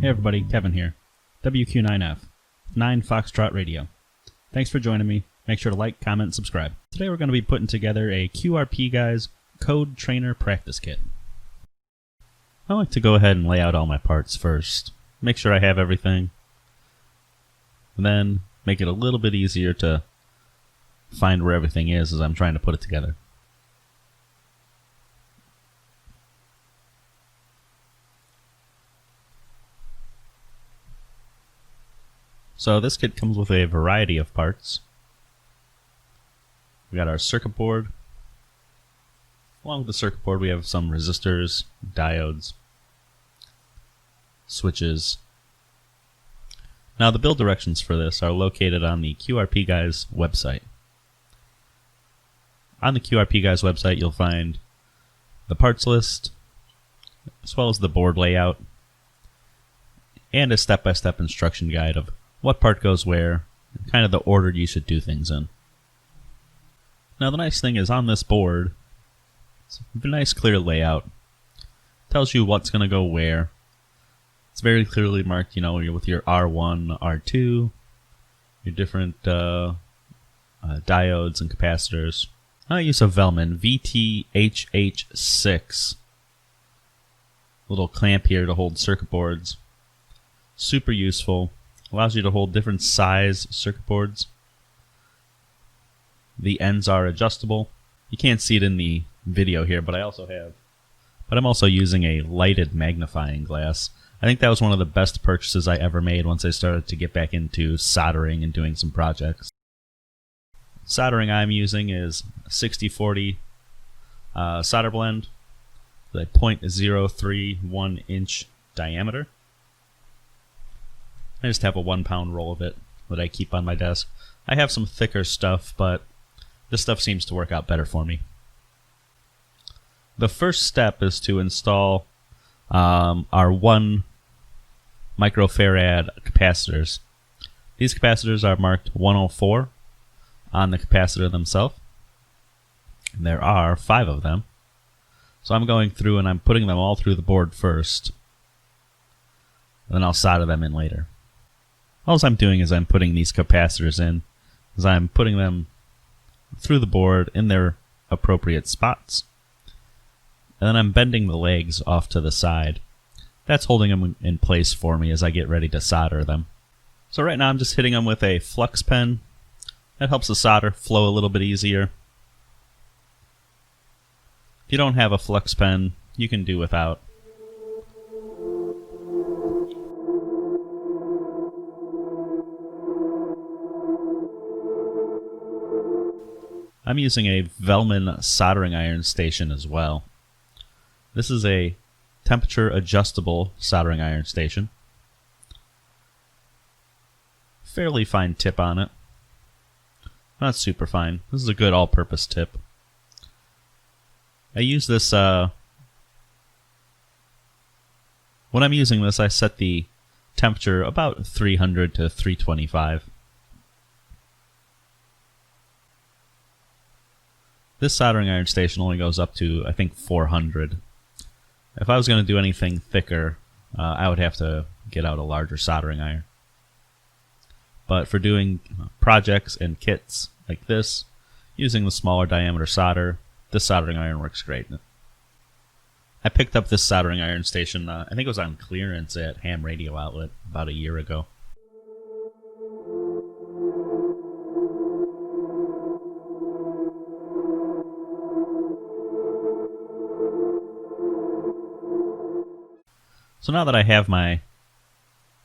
Hey everybody, Kevin here. WQ9F, Nine Foxtrot Radio. Thanks for joining me. Make sure to like, comment, and subscribe. Today we're going to be putting together a QRPGuys Code Trainer practice kit. I like to go ahead and lay out all my parts first. Make sure I have everything. And then make it a little bit easier to find where everything is as I'm trying to put it together. So this kit comes with a variety of parts. We got our circuit board. Along with the circuit board we have some resistors, diodes, switches. Now the build directions for this are located on the QRPGuys website. On the QRPGuys website you'll find the parts list, as well as the board layout, and a step-by-step instruction guide of what part goes where, and kind of the order you should do things in. Now the nice thing is on this board, it's a nice clear layout. Tells you what's going to go where. It's very clearly marked, you know, with your R1, R2, your different diodes and capacitors. I use a Velman VT-HH6 little clamp here to hold circuit boards. Super useful. Allows you to hold different size circuit boards. The ends are adjustable. You can't see it in the video here, but I'm also using a lighted magnifying glass. I think that was one of the best purchases I ever made once I started to get back into soldering and doing some projects. Soldering I'm using is a 60-40 solder blend with a 0.031 inch diameter. I just have a 1 pound roll of it that I keep on my desk. I have some thicker stuff, but this stuff seems to work out better for me. The first step is to install our 1 microfarad capacitors. These capacitors are marked 104 on the capacitor themselves. And there are 5 of them. So I'm going through and I'm putting them all through the board first. And then I'll solder them in later. All I'm doing is I'm putting these capacitors in, as I'm putting them through the board in their appropriate spots. And then I'm bending the legs off to the side. That's holding them in place for me as I get ready to solder them. So right now I'm just hitting them with a flux pen. That helps the solder flow a little bit easier. If you don't have a flux pen, you can do without. I'm using a Velman soldering iron station as well. This is a temperature adjustable soldering iron station. Fairly fine tip on it. Not super fine. This is a good all-purpose tip. I use this, when I'm using this, I set the temperature about 300 to 325. This soldering iron station only goes up to, I think, 400. If I was going to do anything thicker, I would have to get out a larger soldering iron. But for doing projects and kits like this, using the smaller diameter solder, this soldering iron works great. I picked up this soldering iron station, I think it was on clearance at Ham Radio Outlet about a year ago. So now that I have my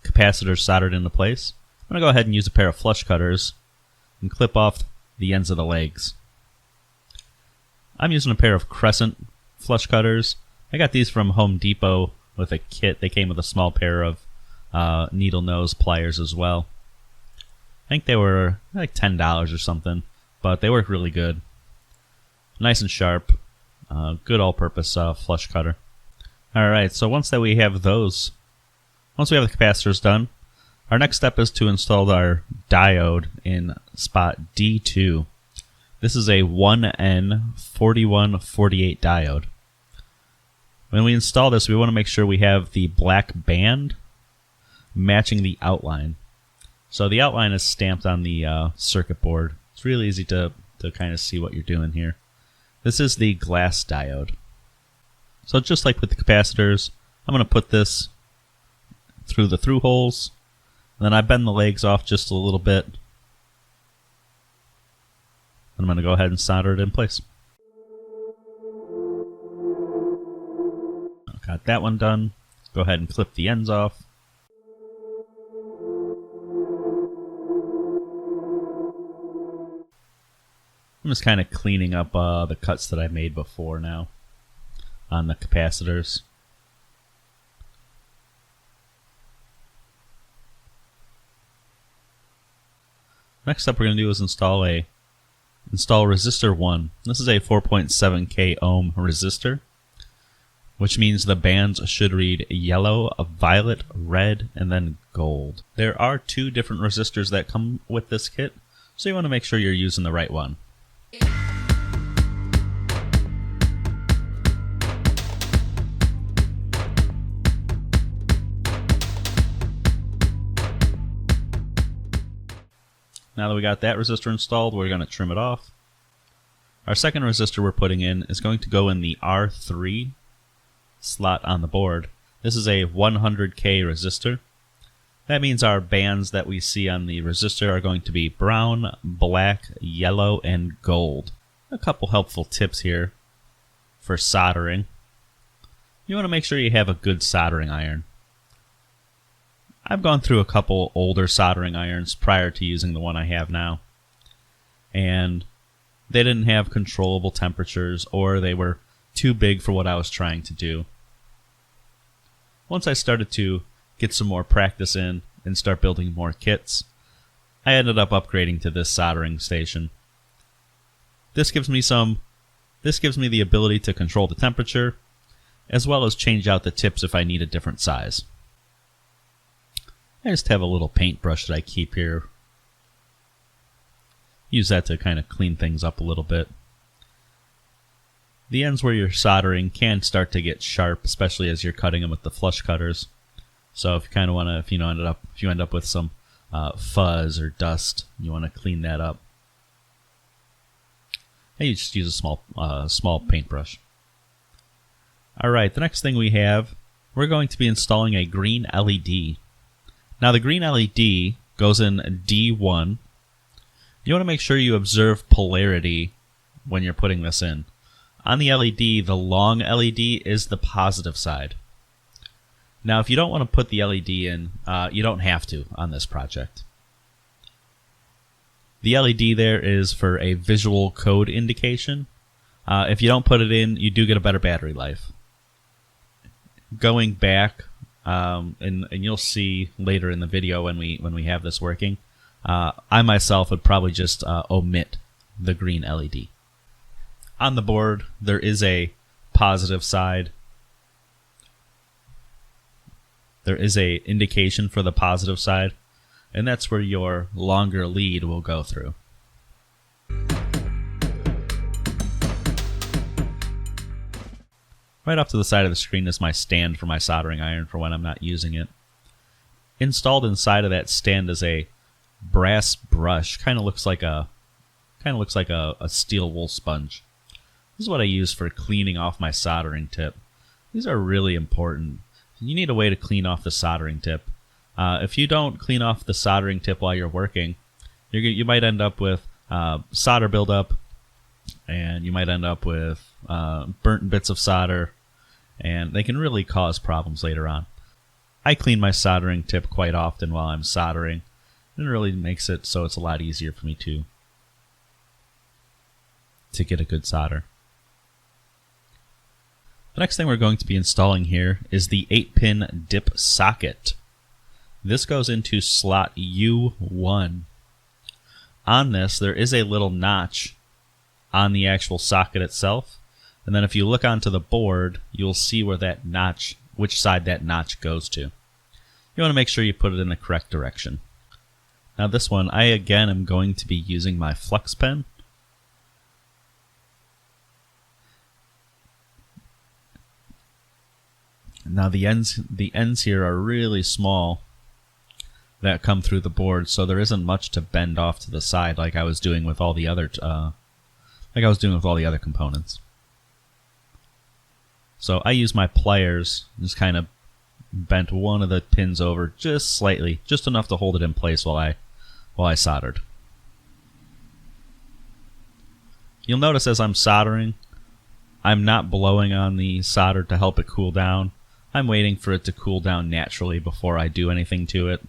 capacitors soldered into place, I'm going to go ahead and use a pair of flush cutters and clip off the ends of the legs. I'm using a pair of crescent flush cutters. I got these from Home Depot with a kit. They came with a small pair of needle nose pliers as well. I think they were like $10 or something, but they work really good. Nice and sharp. Good all-purpose flush cutter. Alright, so once we have the capacitors done, our next step is to install our diode in spot D2. This is a 1N4148 diode. When we install this, we want to make sure we have the black band matching the outline. So the outline is stamped on the circuit board. It's really easy to kind of see what you're doing here. This is the glass diode. So just like with the capacitors, I'm going to put this through the through holes. And then I bend the legs off just a little bit. I'm going to go ahead and solder it in place. Got that one done. Go ahead and clip the ends off. I'm just kind of cleaning up the cuts that I made before now on the capacitors. Next up we're going to do is install resistor 1. This is a 4.7k ohm resistor, which means the bands should read yellow, violet, red, and then gold. There are 2 different resistors that come with this kit, so you want to make sure you're using the right one. Now that we got that resistor installed, we're going to trim it off. Our second resistor we're putting in is going to go in the R3 slot on the board. This is a 100k resistor. That means our bands that we see on the resistor are going to be brown, black, yellow, and gold. A couple helpful tips here for soldering. You want to make sure you have a good soldering iron. I've gone through a couple older soldering irons prior to using the one I have now, and they didn't have controllable temperatures, or they were too big for what I was trying to do. Once I started to get some more practice in and start building more kits, I ended up upgrading to this soldering station. This gives me the ability to control the temperature, as well as change out the tips if I need a different size. I just have a little paintbrush that I keep here. Use that to kind of clean things up a little bit. The ends where you're soldering can start to get sharp, especially as you're cutting them with the flush cutters. So if you kind of want to, if you end up with some fuzz or dust, you want to clean that up. And you just use a small paintbrush. All right, the next thing we're going to be installing a green LED. Now the green LED goes in D1. You want to make sure you observe polarity when you're putting this in. On the LED, the long LED is the positive side. Now if you don't want to put the LED in, you don't have to on this project. The LED there is for a visual code indication. If you don't put it in, you do get a better battery life. Going back, and you'll see later in the video when we have this working, I myself would probably just omit the green LED. On the board, there is a positive side. There is a indication for the positive side, and that's where your longer lead will go through. Right off to the side of the screen is my stand for my soldering iron for when I'm not using it. Installed inside of that stand is a brass brush. Kind of looks like a steel wool sponge. This is what I use for cleaning off my soldering tip. These are really important. You need a way to clean off the soldering tip. If you don't clean off the soldering tip while you're working, you might end up with solder buildup, and you might end up with burnt bits of solder, and they can really cause problems later on. I clean my soldering tip quite often while I'm soldering, and it really makes it so it's a lot easier for me to get a good solder. The next thing we're going to be installing here is the 8-pin dip socket. This goes into slot U1. On this, there is a little notch on the actual socket itself, and then if you look onto the board, you'll see where that notch, which side that notch goes to. You want to make sure you put it in the correct direction. Now this one, I again am going to be using my flux pen. Now the ends here are really small, that come through the board, so there isn't much to bend off to the side like I was doing with all the other components. So I use my pliers, just kind of bent one of the pins over just slightly, just enough to hold it in place while I soldered. You'll notice as I'm soldering, I'm not blowing on the solder to help it cool down. I'm waiting for it to cool down naturally before I do anything to it.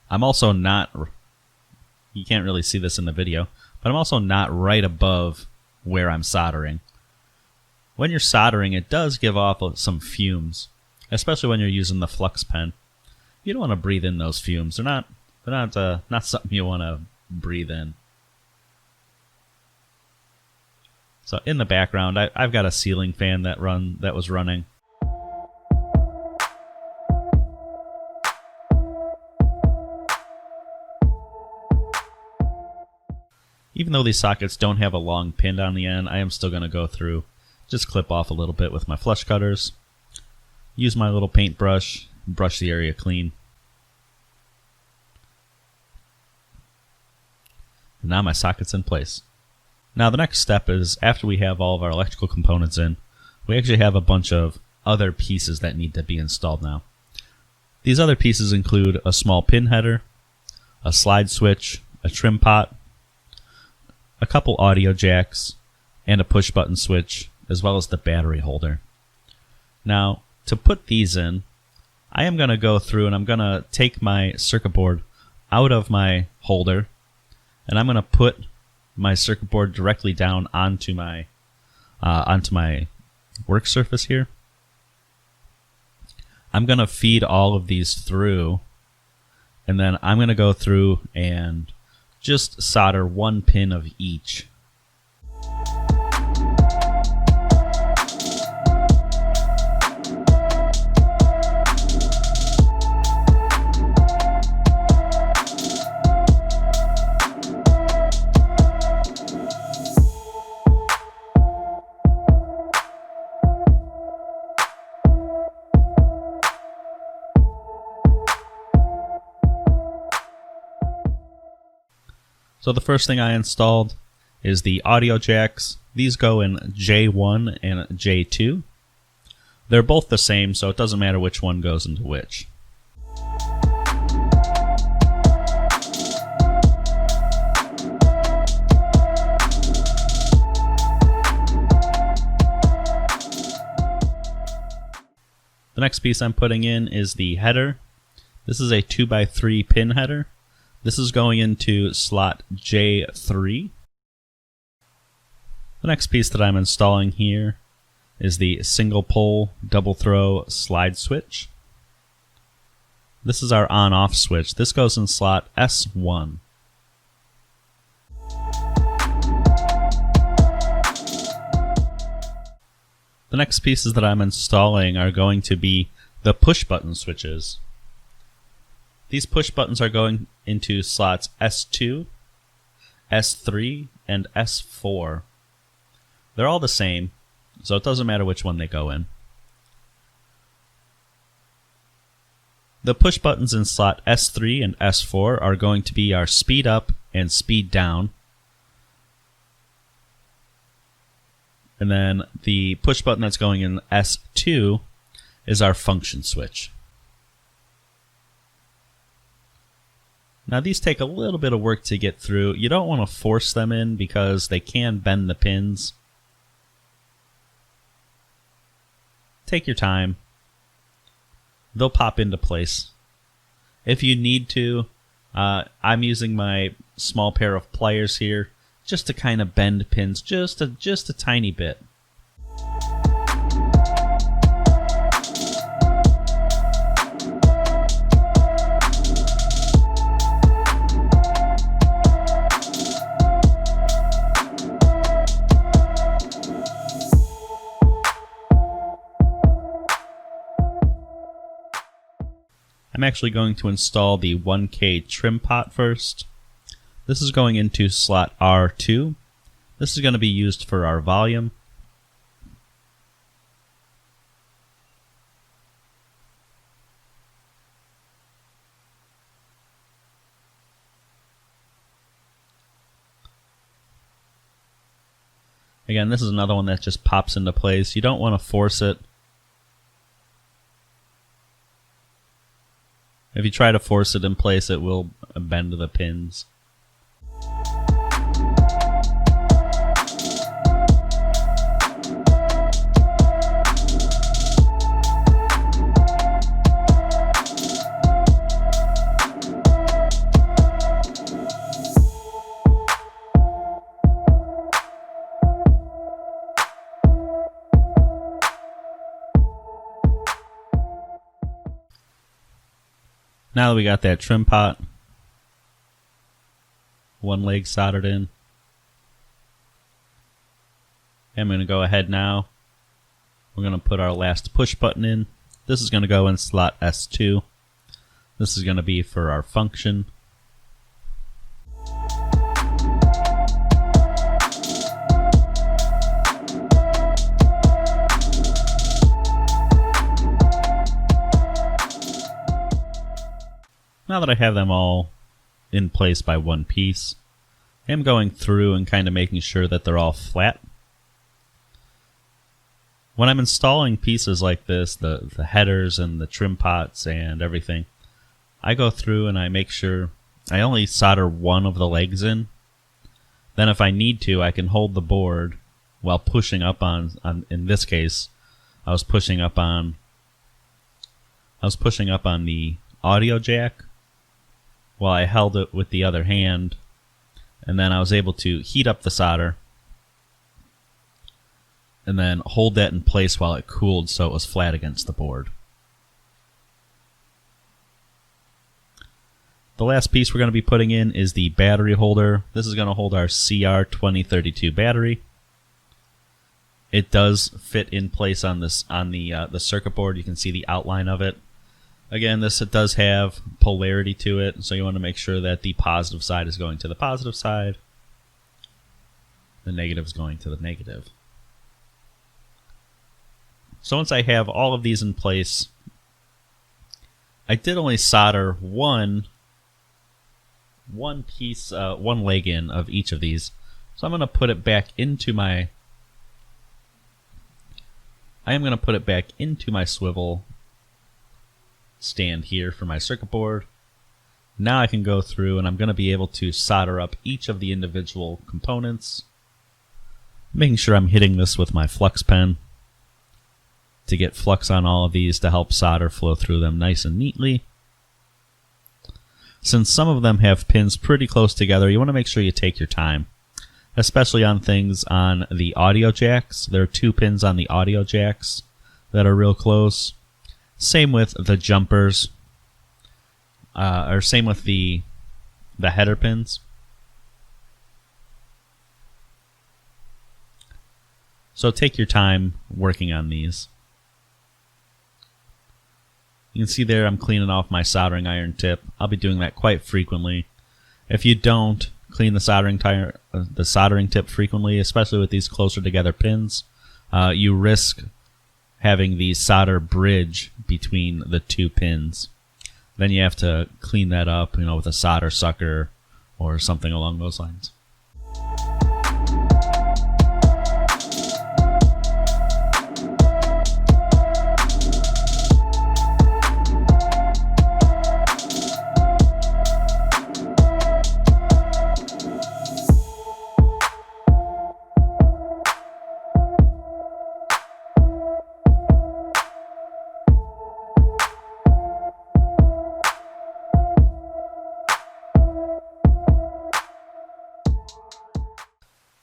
I'm also not, you can't really see this in the video, but I'm also not right above where I'm soldering. When you're soldering, it does give off some fumes, especially when you're using the flux pen. You don't want to breathe in those fumes. They're not something you want to breathe in. So in the background, I've got a ceiling fan that was running. Even though these sockets don't have a long pin on the end, I am still going to go through, just clip off a little bit with my flush cutters, use my little paintbrush, brush the area clean. And now my socket's in place. Now the next step is, after we have all of our electrical components in, we actually have a bunch of other pieces that need to be installed now. These other pieces include a small pin header, a slide switch, a trim pot, a couple audio jacks, and a push button switch, as well as the battery holder. Now, to put these in, I am going to go through and I'm going to take my circuit board out of my holder, and I'm going to put my circuit board directly down onto my work surface here. I'm going to feed all of these through, and then I'm going to go through and just solder one pin of each. So the first thing I installed is the audio jacks. These go in J1 and J2. They're both the same, so it doesn't matter which one goes into which. The next piece I'm putting in is the header. This is a 2x3 pin header. This is going into slot J3. The next piece that I'm installing here is the single pole double throw slide switch. This is our on-off switch. This goes in slot S1. The next pieces that I'm installing are going to be the push button switches. These push buttons are going into slots S2, S3, and S4. They're all the same, so it doesn't matter which one they go in. The push buttons in slot S3 and S4 are going to be our speed up and speed down. And then the push button that's going in S2 is our function switch. Now these take a little bit of work to get through. You don't want to force them in because they can bend the pins. Take your time. They'll pop into place. If you need to, I'm using my small pair of pliers here just to kind of bend pins just a tiny bit. I'm actually going to install the 1K trim pot first. This is going into slot R2. This is going to be used for our volume. Again, this is another one that just pops into place. You don't want to force it. If you try to force it in place, it will bend the pins. Now that we got that trim pot, one leg soldered in, I'm going to go ahead now. We're going to put our last push button in. This is going to go in slot S2. This is going to be for our function. Now that I have them all in place by one piece, I'm going through and kind of making sure that they're all flat. When I'm installing pieces like this, the headers and the trim pots and everything, I go through and I make sure I only solder one of the legs in. Then if I need to, I can hold the board while pushing up on in this case, I was pushing up on the audio jack while I held it with the other hand, and then I was able to heat up the solder and then hold that in place while it cooled so it was flat against the board. The last piece we're going to be putting in is the battery holder. This is going to hold our CR2032 battery. It does fit in place on this the circuit board. You can see the outline of it. Again, it does have polarity to it, so you want to make sure that the positive side is going to the positive side, the negative is going to the negative. So once I have all of these in place, I did only solder one piece, one leg in of each of these. So I'm going to put it back into my swivel stand here for my circuit board. Now I can go through and I'm going to be able to solder up each of the individual components, making sure I'm hitting this with my flux pen to get flux on all of these to help solder flow through them nice and neatly. Since some of them have pins pretty close together, you want to make sure you take your time, especially on things on the audio jacks. There are 2 pins on the audio jacks that are real close. Same with the jumpers, or same with the header pins. So take your time working on these. You can see there I'm cleaning off my soldering iron tip. I'll be doing that quite frequently. If you don't clean the soldering tip frequently, especially with these closer together pins, you risk having the solder bridge between the 2 pins. Then you have to clean that up, with a solder sucker or something along those lines.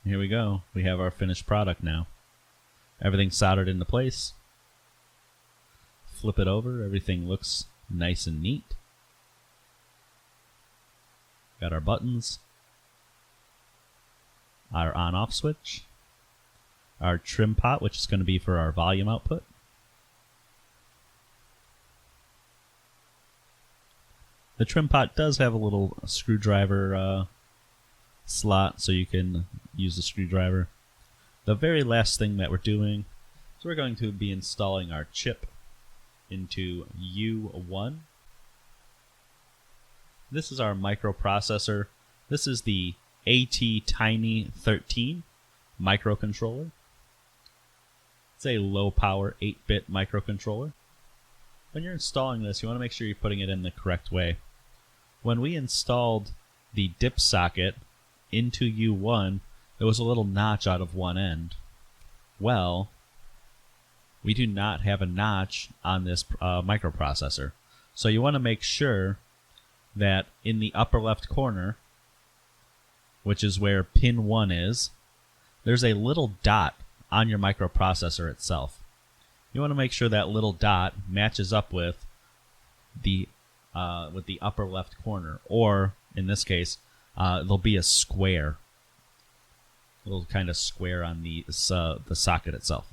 Here we go. We have our finished product now. Everything's soldered into place. Flip it over. Everything looks nice and neat. Got our buttons. Our on-off switch. Our trim pot, which is going to be for our volume output. The trim pot does have a little screwdriver slot, so you can use the screwdriver. The very last thing that we're doing is we're going to be installing our chip into U1. This is our microprocessor. This is the AT-Tiny13 microcontroller. It's a low-power 8-bit microcontroller. When you're installing this, you want to make sure you're putting it in the correct way. When we installed the dip socket into U1, there was a little notch out of one end. Well, we do not have a notch on this microprocessor. So you want to make sure that in the upper left corner, which is where pin 1 is, there's a little dot on your microprocessor itself. You want to make sure that little dot matches up with the upper left corner, or in this case, there'll be a square, a little kind of square on the socket itself.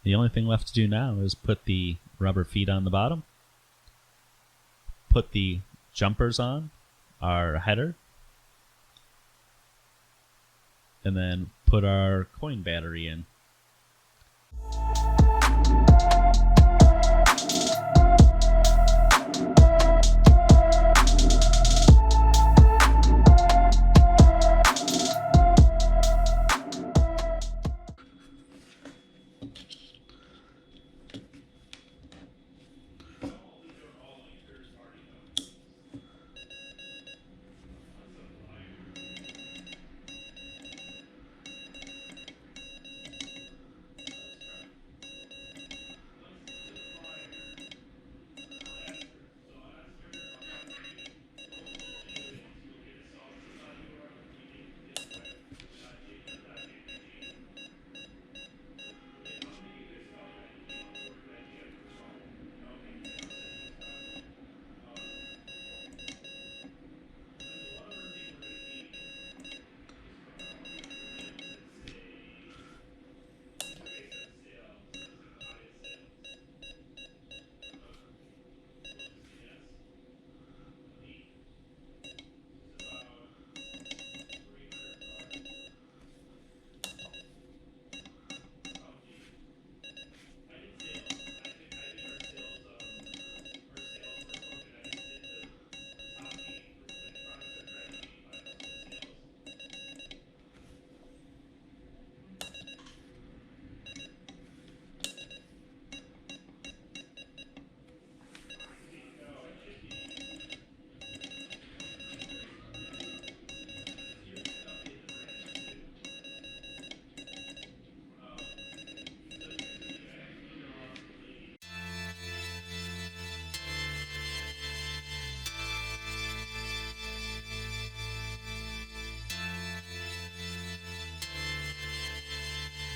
The only thing left to do now is put the rubber feet on the bottom, put the jumpers on our header, and then put our coin battery in.